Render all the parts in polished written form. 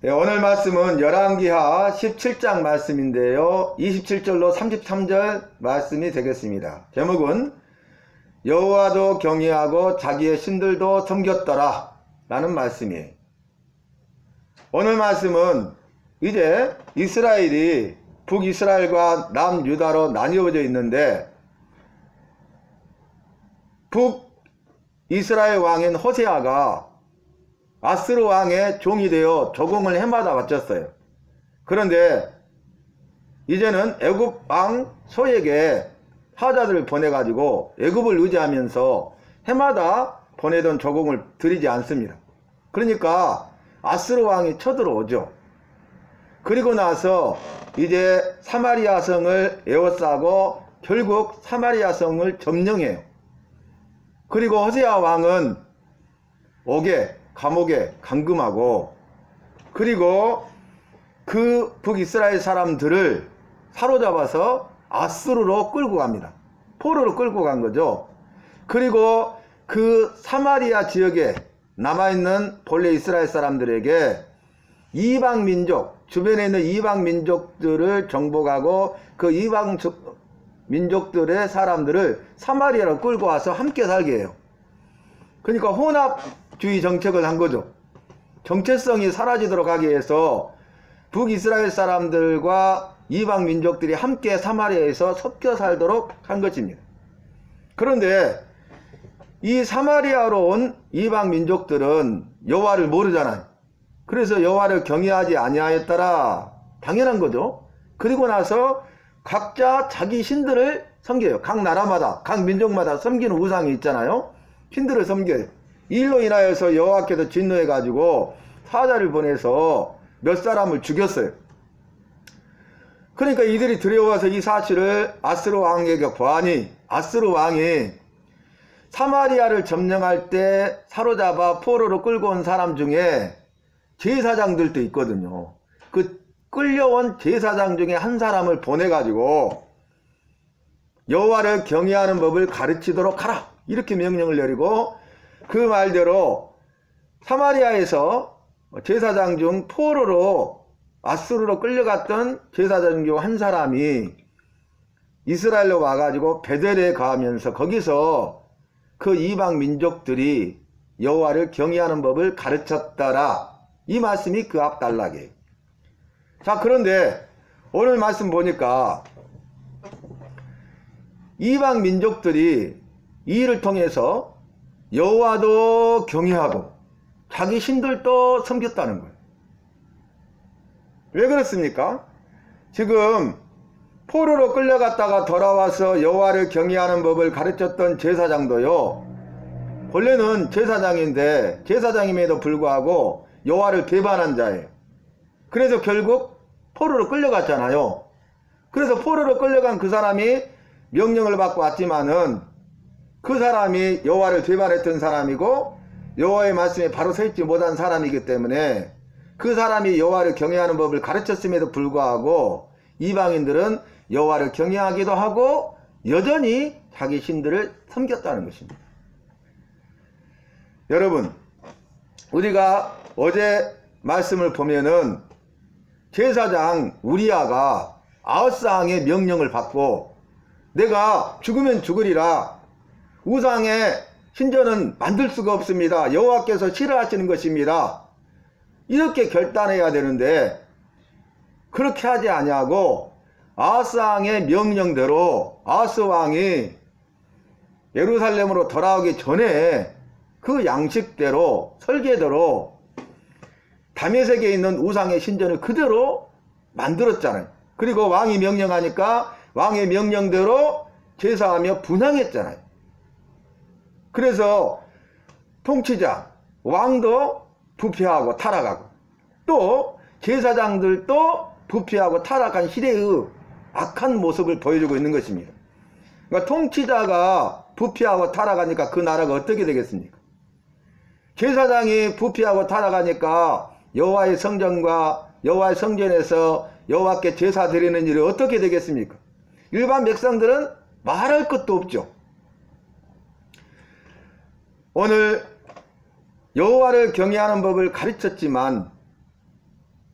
네, 오늘 말씀은 열왕기하 17장 말씀인데요. 27절로 33절 말씀이 되겠습니다. 제목은 여호와도 경외하고 자기의 신들도 섬겼더라 라는 말씀이에요. 오늘 말씀은 이제 이스라엘이 북이스라엘과 남유다로 나뉘어져 있는데, 북이스라엘 왕인 호세아가 아스르 왕의 종이 되어 조공을 해마다 바쳤어요. 그런데 이제는 애굽 왕 소에게 사자들을 보내가지고 애굽을 의지하면서 해마다 보내던 조공을 드리지 않습니다. 그러니까 아스르 왕이 쳐들어오죠. 그리고 나서 이제 사마리아 성을 에워싸고 결국 사마리아 성을 점령해요. 그리고 호세아 왕은 감옥에 감금하고, 그리고 그 북이스라엘 사람들을 사로잡아서 아수르로 끌고 갑니다. 포로로 끌고 간 거죠. 그리고 그 사마리아 지역에 남아있는 본래 이스라엘 사람들에게 이방 민족, 주변에 있는 이방 민족들을 정복하고 그 이방 민족들의 사람들을 사마리아로 끌고 와서 함께 살게 해요. 그러니까 혼합주의 정책을 한 거죠. 정체성이 사라지도록 하기 위해서 북이스라엘 사람들과 이방 민족들이 함께 사마리아에서 섞여 살도록 한 것입니다. 그런데 이 사마리아로 온 이방 민족들은 여호와를 모르잖아요. 그래서 여호와를 경외하지 아니하였더라. 당연한 거죠. 그리고 나서 각자 자기 신들을 섬겨요. 각 나라마다, 각 민족마다 섬기는 우상이 있잖아요. 신들을 섬겨요. 이 일로 인하여서 여호와께서 진노해가지고 사자를 보내서 몇 사람을 죽였어요. 그러니까 이들이 들여와서 이 사실을 아스르 왕에게 보아니, 아스르 왕이 사마리아를 점령할 때 사로잡아 포로로 끌고 온 사람 중에 제사장들도 있거든요. 그 끌려온 제사장 중에 한 사람을 보내가지고 여호와를 경외하는 법을 가르치도록 하라, 이렇게 명령을 내리고, 그 말대로 사마리아에서 제사장 중 포로로 아수르로 끌려갔던 제사장 중 한 사람이 이스라엘로 와가지고 베델에 가면서 거기서 그 이방 민족들이 여호와를 경외하는 법을 가르쳤더라. 이 말씀이 그 앞 단락이에요. 자, 그런데 오늘 말씀 보니까 이방 민족들이 이 일을 통해서 여호와도 경외하고 자기 신들도 섬겼다는 거예요. 왜 그렇습니까? 지금 포로로 끌려갔다가 돌아와서 여호와를 경외하는 법을 가르쳤던 제사장도요, 본래는 제사장인데 제사장임에도 불구하고 여호와를 배반한 자예요. 그래서 결국 포로로 끌려갔잖아요. 그래서 포로로 끌려간 그 사람이 명령을 받고 왔지만은 그 사람이 여호와를 배반했던 사람이고 여호와의 말씀에 바로 서 있지 못한 사람이기 때문에 그 사람이 여호와를 경외하는 법을 가르쳤음에도 불구하고 이방인들은 여호와를 경외하기도 하고 여전히 자기 신들을 섬겼다는 것입니다. 여러분, 우리가 어제 말씀을 보면은 제사장 우리아가 아하스왕의 명령을 받고 내가 죽으면 죽으리라, 우상의 신전은 만들 수가 없습니다, 여호와께서 싫어하시는 것입니다, 이렇게 결단해야 되는데 그렇게 하지 아니하고 아하스왕의 명령대로 아하스 왕이 예루살렘으로 돌아오기 전에 그 양식대로 설계대로 다메섹에 있는 우상의 신전을 그대로 만들었잖아요. 그리고 왕이 명령하니까 왕의 명령대로 제사하며 분향했잖아요. 그래서 통치자 왕도 부패하고 타락하고 또 제사장들도 부패하고 타락한 시대의 악한 모습을 보여주고 있는 것입니다. 그러니까 통치자가 부패하고 타락하니까 그 나라가 어떻게 되겠습니까? 제사장이 부패하고 타락하니까 여호와의 성전과 여호와의 성전에서 여호와께 제사 드리는 일이 어떻게 되겠습니까? 일반 백성들은 말할 것도 없죠. 오늘 여호와를 경외하는 법을 가르쳤지만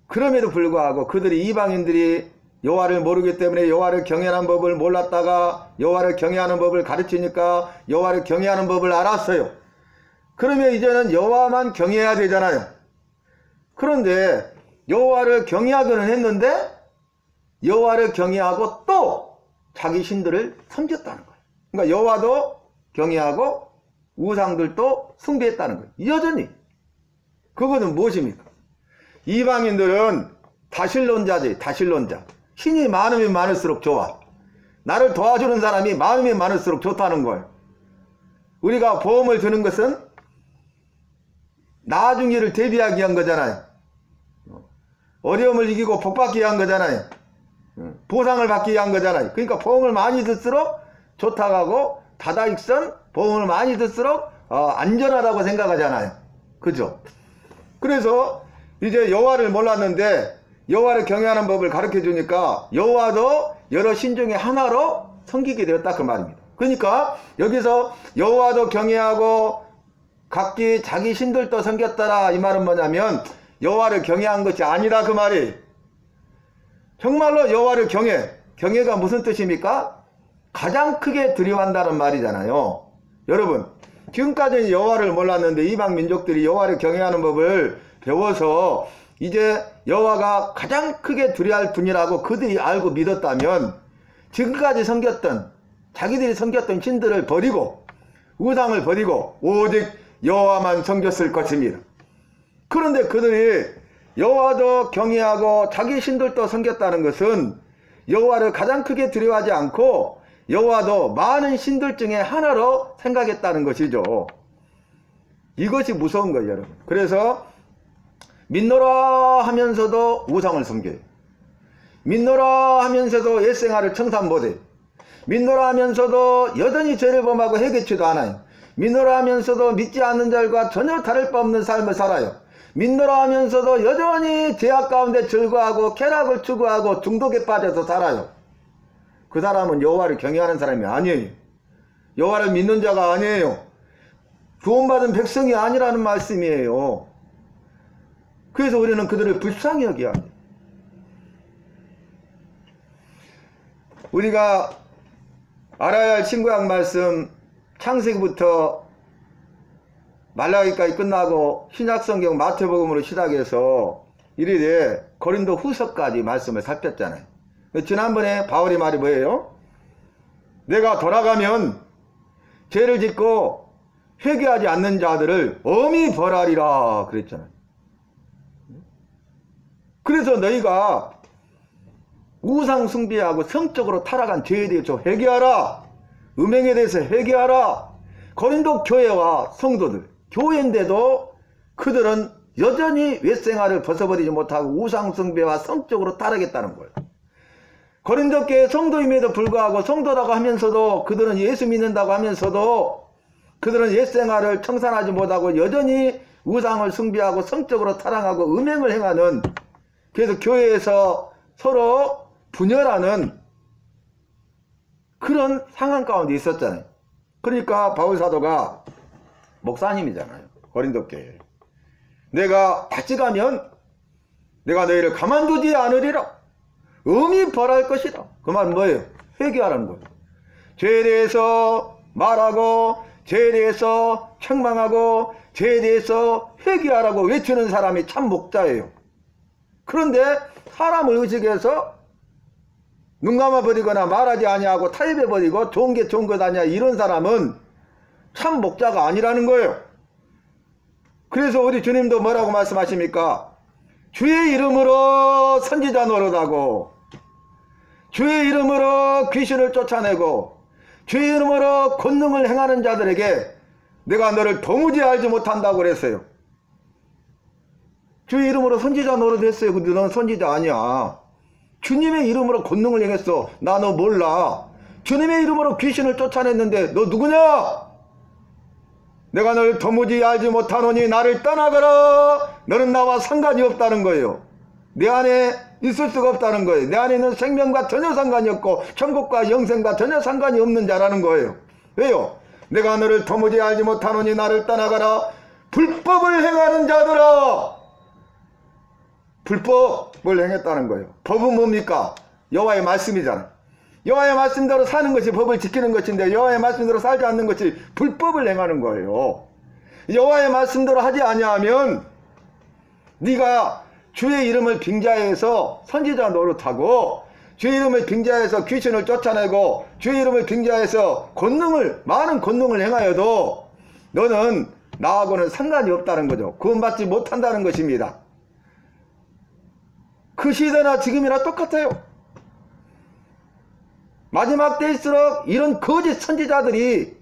그럼에도 불구하고 그들이 이방인들이 여호와를 모르기 때문에 여호와를 경외하는 법을 몰랐다가 여호와를 경외하는 법을 가르치니까 여호와를 경외하는 법을 알았어요. 그러면 이제는 여호와만 경외해야 되잖아요. 그런데 여호와를 경외하기는 했는데 여호와를 경외하고 또 자기 신들을 섬겼다는 거예요. 그러니까 여호와도 경외하고 우상들도 숭배했다는 거예요. 여전히. 그거는 무엇입니까? 이방인들은 다신론자지, 다신론자. 신이 많으면 많을수록 좋아. 나를 도와주는 사람이 많으면 많을수록 좋다는 거예요. 우리가 보험을 드는 것은 나중 일을 대비하기 위한 거잖아요. 어려움을 이기고 복받기 위한 거잖아요. 보상을 받기 위한 거잖아요. 그러니까 보험을 많이 들수록 좋다고 하고 다다익선 보험을 많이 들수록 안전하다고 생각하잖아요. 그죠? 그래서 이제 여호와를 몰랐는데 여호와를 경외하는 법을 가르쳐 주니까 여호와도 여러 신 중에 하나로 섬기게 되었다 그 말입니다. 그러니까 여기서 여호와도 경외하고 각기 자기 신들도 섬겼더라 이 말은 뭐냐면 여호와를 경외한 것이 아니라 그 말이 정말로 여호와를 경외가 무슨 뜻입니까? 가장 크게 두려워한다는 말이잖아요. 여러분 지금까지는 여호와를 몰랐는데 이방 민족들이 여호와를 경외하는 법을 배워서 이제 여호와가 가장 크게 두려워할 분이라고 그들이 알고 믿었다면 지금까지 섬겼던 자기들이 섬겼던 신들을 버리고 우상을 버리고 오직 여호와만 섬겼을 것입니다. 그런데 그들이 여호와도 경외하고 자기 신들도 섬겼다는 것은 여호와를 가장 크게 두려워하지 않고 여호와도 많은 신들 중에 하나로 생각했다는 것이죠. 이것이 무서운 거예요, 여러분. 그래서 믿노라 하면서도 우상을 섬겨요. 믿노라 하면서도 옛생활을 청산 못해요. 믿노라 하면서도 여전히 죄를 범하고 회개치도 않아요. 믿노라 하면서도 믿지 않는 자들과 전혀 다를 바 없는 삶을 살아요. 믿노라 하면서도 여전히 죄악 가운데 즐거워하고 쾌락을 추구하고 중독에 빠져서 살아요. 그 사람은 여호와를 경외하는 사람이 아니에요. 여호와를 믿는 자가 아니에요. 구원받은 백성이 아니라는 말씀이에요. 그래서 우리는 그들을 불쌍히 여겨야 합니다. 우리가 알아야 할 신구약 말씀 창세기부터 말라기까지 끝나고 신약성경 마태복음으로 시작해서 이르되 고린도 후서까지 말씀을 살폈잖아요. 지난번에 바울이 말이 뭐예요? 내가 돌아가면 죄를 짓고 회개하지 않는 자들을 엄히 벌하리라 그랬잖아요. 그래서 너희가 우상 숭배하고 성적으로 타락한 죄에 대해서 회개하라. 음행에 대해서 회개하라. 고린도 교회와 성도들, 교회인데도 그들은 여전히 옛생활을 벗어버리지 못하고 우상 숭배와 성적으로 타락했다는 거예요. 고린도 교회 성도임에도 불구하고 성도라고 하면서도 그들은 예수 믿는다고 하면서도 그들은 옛생활을 청산하지 못하고 여전히 우상을 숭배하고 성적으로 타락하고 음행을 행하는, 그래서 교회에서 서로 분열하는 그런 상황 가운데 있었잖아요. 그러니까 바울 사도가 목사님이잖아요. 고린도 교회. 내가 다시 가면 내가 너희를 가만두지 않으리라. 엄히 벌할 것이다. 그 말은 뭐예요? 회개하라는 거예요. 죄에 대해서 말하고 죄에 대해서 책망하고 죄에 대해서 회개하라고 외치는 사람이 참 목자예요. 그런데 사람을 의식해서 눈 감아버리거나 말하지 아니하고 타협해버리고 좋은 게 좋은 것 아니야 이런 사람은 참 목자가 아니라는 거예요. 그래서 우리 주님도 뭐라고 말씀하십니까? 주의 이름으로 선지자 노릇하고 주의 이름으로 귀신을 쫓아내고 주의 이름으로 권능을 행하는 자들에게 내가 너를 도무지 알지 못한다고 그랬어요. 주의 이름으로 선지자 노릇했어요. 근데 너는 선지자 아니야. 주님의 이름으로 권능을 행했어. 나 너 몰라. 주님의 이름으로 귀신을 쫓아냈는데 너 누구냐? 내가 너를 도무지 알지 못하노니 나를 떠나가라. 너는 나와 상관이 없다는 거예요. 내 안에 있을 수가 없다는 거예요. 내 안에 있는 생명과 전혀 상관이 없고 천국과 영생과 전혀 상관이 없는 자라는 거예요. 왜요? 내가 너를 도무지 알지 못하노니 나를 떠나가라. 불법을 행하는 자들아, 불법을 행했다는 거예요. 법은 뭡니까? 여호와의 말씀이잖아요. 여호와의 말씀대로 사는 것이 법을 지키는 것인데 여호와의 말씀대로 살지 않는 것이 불법을 행하는 거예요. 여호와의 말씀대로 하지 아니하면 네가 주의 이름을 빙자해서 선지자 노릇하고 주의 이름을 빙자해서 귀신을 쫓아내고 주의 이름을 빙자해서 많은 권능을 행하여도 너는 나하고는 상관이 없다는 거죠. 구원받지 못한다는 것입니다. 그 시대나 지금이나 똑같아요. 마지막 때일수록 이런 거짓 선지자들이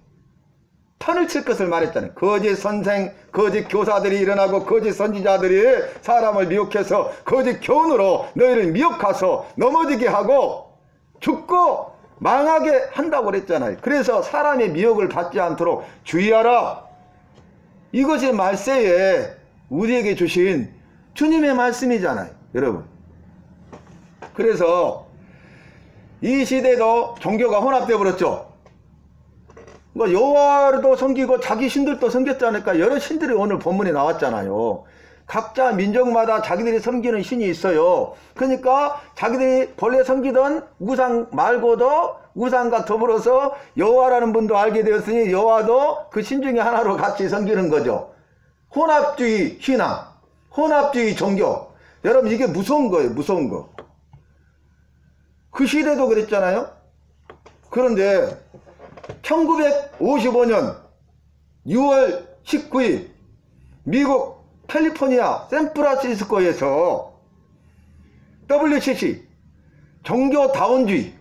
판을 칠 것을 말했잖아요. 거짓 선생, 거짓 교사들이 일어나고 거짓 선지자들이 사람을 미혹해서 거짓 교훈으로 너희를 미혹해서 넘어지게 하고 죽고 망하게 한다고 그랬잖아요. 그래서 사람의 미혹을 받지 않도록 주의하라. 이것이 말세에 우리에게 주신 주님의 말씀이잖아요, 여러분. 그래서 이 시대도 종교가 혼합되어 버렸죠. 여호와도 섬기고 자기 신들도 섬겼지 않을까. 여러 신들이 오늘 본문에 나왔잖아요. 각자 민족마다 자기들이 섬기는 신이 있어요. 그러니까 자기들이 본래 섬기던 우상 말고도 우상과 더불어서 여호와라는 분도 알게 되었으니 여호와도 그 신 중에 하나로 같이 섬기는 거죠. 혼합주의 신앙, 혼합주의 종교. 여러분 이게 무서운 거예요. 무서운 거. 그 시대도 그랬잖아요. 그런데 1955년 6월 19일 미국 캘리포니아 샌프란시스코에서 WCC 종교다원주의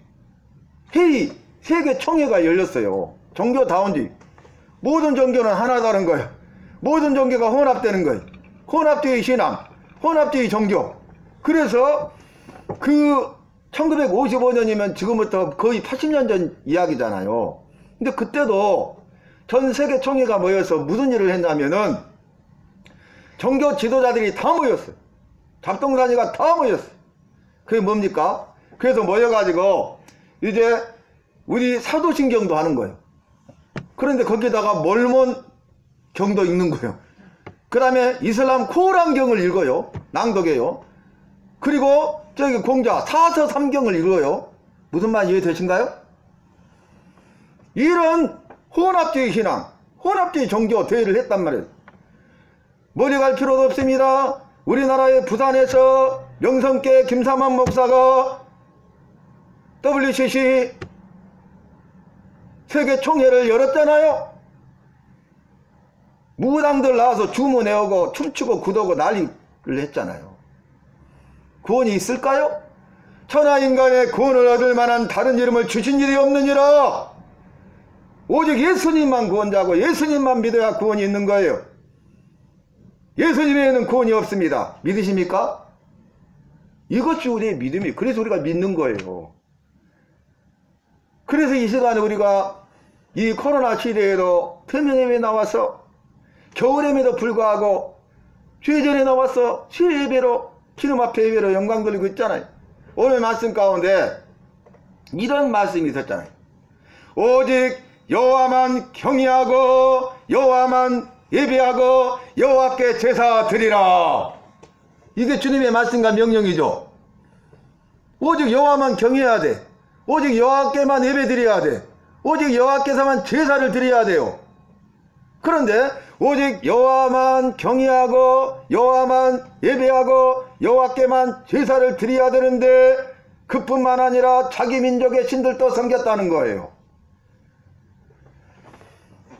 회의 세계총회가 열렸어요. 종교다원주의. 모든 종교는 하나다는 거예요. 모든 종교가 혼합되는 거예요. 혼합주의 신앙, 혼합주의 종교. 그래서 그 1955년이면 지금부터 거의 80년 전 이야기잖아요. 근데 그때도 전 세계 총회가 모여서 무슨 일을 했냐면은 종교 지도자들이 다 모였어요. 잡동사니가 다 모였어요. 그게 뭡니까? 그래서 모여가지고 이제 우리 사도신경도 하는 거예요. 그런데 거기다가 몰몬 경도 읽는 거예요. 그 다음에 이슬람 코란경을 읽어요. 낭독해요. 그리고 저기 공자 사서 삼경을 읽어요. 무슨 말 이해되신가요? 이런 혼합주의 신앙, 혼합주의 종교 대회를 했단 말이에요. 머리 갈 필요도 없습니다. 우리나라의 부산에서 명성계 김삼환 목사가 WCC 세계 총회를 열었잖아요. 무당들 나와서 주문해오고 춤추고 구도고 난리를 했잖아요. 구원이 있을까요? 천하인간의 구원을 얻을 만한 다른 이름을 주신 일이 없느니라. 오직 예수님만 구원자고 예수님만 믿어야 구원이 있는 거예요. 예수님 외에는 구원이 없습니다. 믿으십니까? 이것이 우리의 믿음이에요. 그래서 우리가 믿는 거예요. 그래서 이 시간에 우리가 이 코로나 시대에도 표면예배 나와서 겨울임에도 불구하고 주의전에 나와서 주예배로 기름 앞에 예배로 영광 돌리고 있잖아요. 오늘 말씀 가운데 이런 말씀이 있었잖아요. 오직 여호와만 경외하고 여호와만 예배하고 여호와께 제사 드리라. 이게 주님의 말씀과 명령이죠. 오직 여호와만 경외해야 돼. 오직 여호와께만 예배 드려야 돼. 오직 여호와께서만 제사를 드려야 돼요. 그런데 오직 여호와만 경외하고 여호와만 예배하고 여호와께만 제사를 드려야 되는데 그뿐만 아니라 자기 민족의 신들도 섬겼다는 거예요.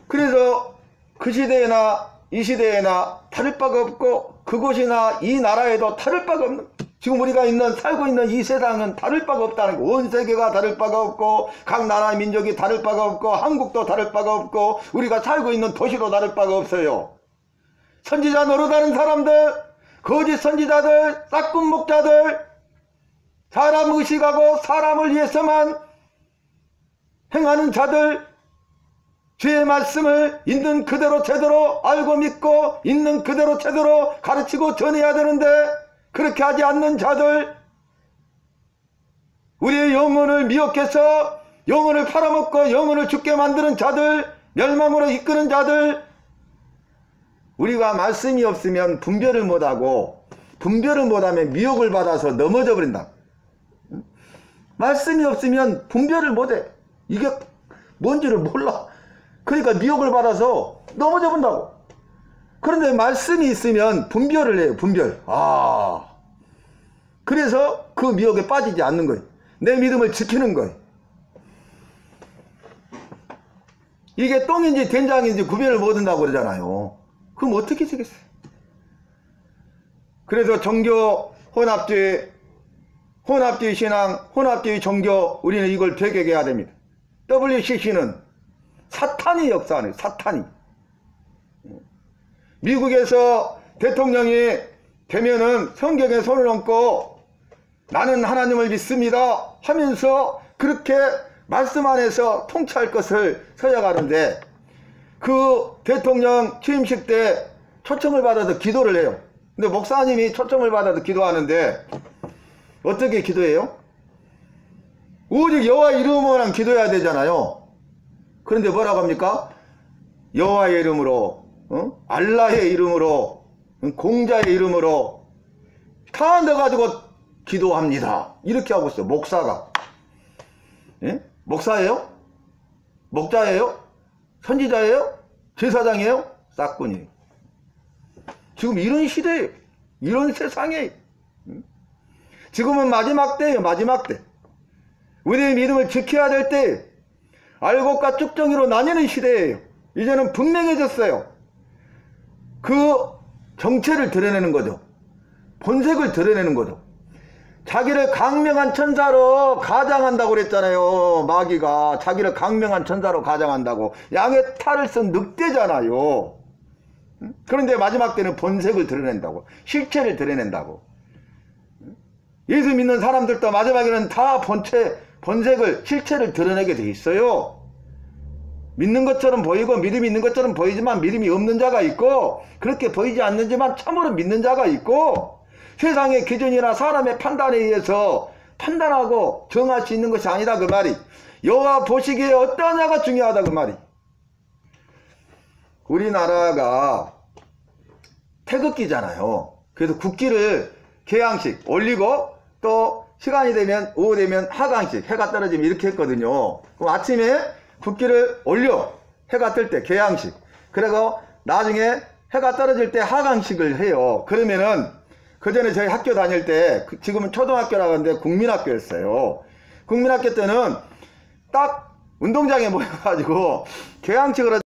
그래서 그 시대에나 이 시대에나 다를 바가 없고 그곳이나 이 나라에도 다를 바가 없는, 지금 우리가 살고 있는 이 세상은 다를 바가 없다는 거. 온 세계가 다를 바가 없고 각 나라 민족이 다를 바가 없고 한국도 다를 바가 없고 우리가 살고 있는 도시도 다를 바가 없어요. 선지자 노릇하는 사람들, 거짓 선지자들, 싹군 목자들, 사람 의식하고 사람을 위해서만 행하는 자들, 주의 말씀을 있는 그대로 제대로 알고 믿고 있는 그대로 제대로 가르치고 전해야 되는데 그렇게 하지 않는 자들, 우리의 영혼을 미혹해서 영혼을 팔아먹고 영혼을 죽게 만드는 자들, 멸망으로 이끄는 자들, 우리가 말씀이 없으면 분별을 못하고 분별을 못하면 미혹을 받아서 넘어져 버린다. 말씀이 없으면 분별을 못해. 이게 뭔지를 몰라. 그러니까 미혹을 받아서 넘어져 본다고. 그런데 말씀이 있으면 분별을 해요. 분별. 그래서 그 미혹에 빠지지 않는 거예요. 내 믿음을 지키는 거예요. 이게 똥인지 된장인지 구별을 못한다고 그러잖아요. 그럼 어떻게 되겠어요? 그래서 종교 혼합주의 신앙, 혼합주의 종교, 우리는 이걸 배격해야 됩니다. WCC는 사탄이 역사하는 사탄이. 미국에서 대통령이 되면은 성경에 손을 얹고 나는 하나님을 믿습니다 하면서 그렇게 말씀 안에서 통치할 것을 서약하는데, 그 대통령 취임식 때 초청을 받아서 기도를 해요. 근데 목사님이 초청을 받아서 기도하는데 어떻게 기도해요? 오직 여호와 이름으로만 기도해야 되잖아요. 그런데 뭐라고 합니까? 여호와의 이름으로, 알라의 이름으로, 공자의 이름으로 다 넣어가지고 기도합니다. 이렇게 하고 있어요. 목사가. 예? 목사예요? 목자예요? 선지자예요? 제사장이에요? 싹군이에요. 지금 이런 시대예요. 이런 세상이에요. 지금은 마지막 때예요. 마지막 때. 우리의 믿음을 지켜야 될 때, 알곡과 쭉정이로 나뉘는 시대예요. 이제는 분명해졌어요. 그 정체를 드러내는 거죠. 본색을 드러내는 거죠. 자기를 강명한 천사로 가장한다고 그랬잖아요. 마귀가 자기를 강명한 천사로 가장한다고. 양의 탈을 쓴 늑대잖아요. 그런데 마지막 때는 본색을 드러낸다고. 실체를 드러낸다고. 예수 믿는 사람들도 마지막에는 다 본색을, 실체를 드러내게 돼 있어요. 믿는 것처럼 보이고 믿음이 있는 것처럼 보이지만 믿음이 없는 자가 있고, 그렇게 보이지 않는지만 참으로 믿는 자가 있고, 세상의 기준이나 사람의 판단에 의해서 판단하고 정할 수 있는 것이 아니다 그 말이. 여호와 보시기에 어떠냐가 중요하다 그 말이. 우리나라가 태극기잖아요. 그래서 국기를 개항식 올리고 또 시간이 되면 오후 되면 하강식, 해가 떨어지면 이렇게 했거든요. 그럼 아침에 국기를 올려, 해가 뜰 때 개항식, 그리고 나중에 해가 떨어질 때 하강식을 해요. 그러면은 그 전에 저희 학교 다닐 때, 지금은 초등학교라고 하는데 국민학교였어요. 국민학교 때는 딱 운동장에 모여가지고 개항식을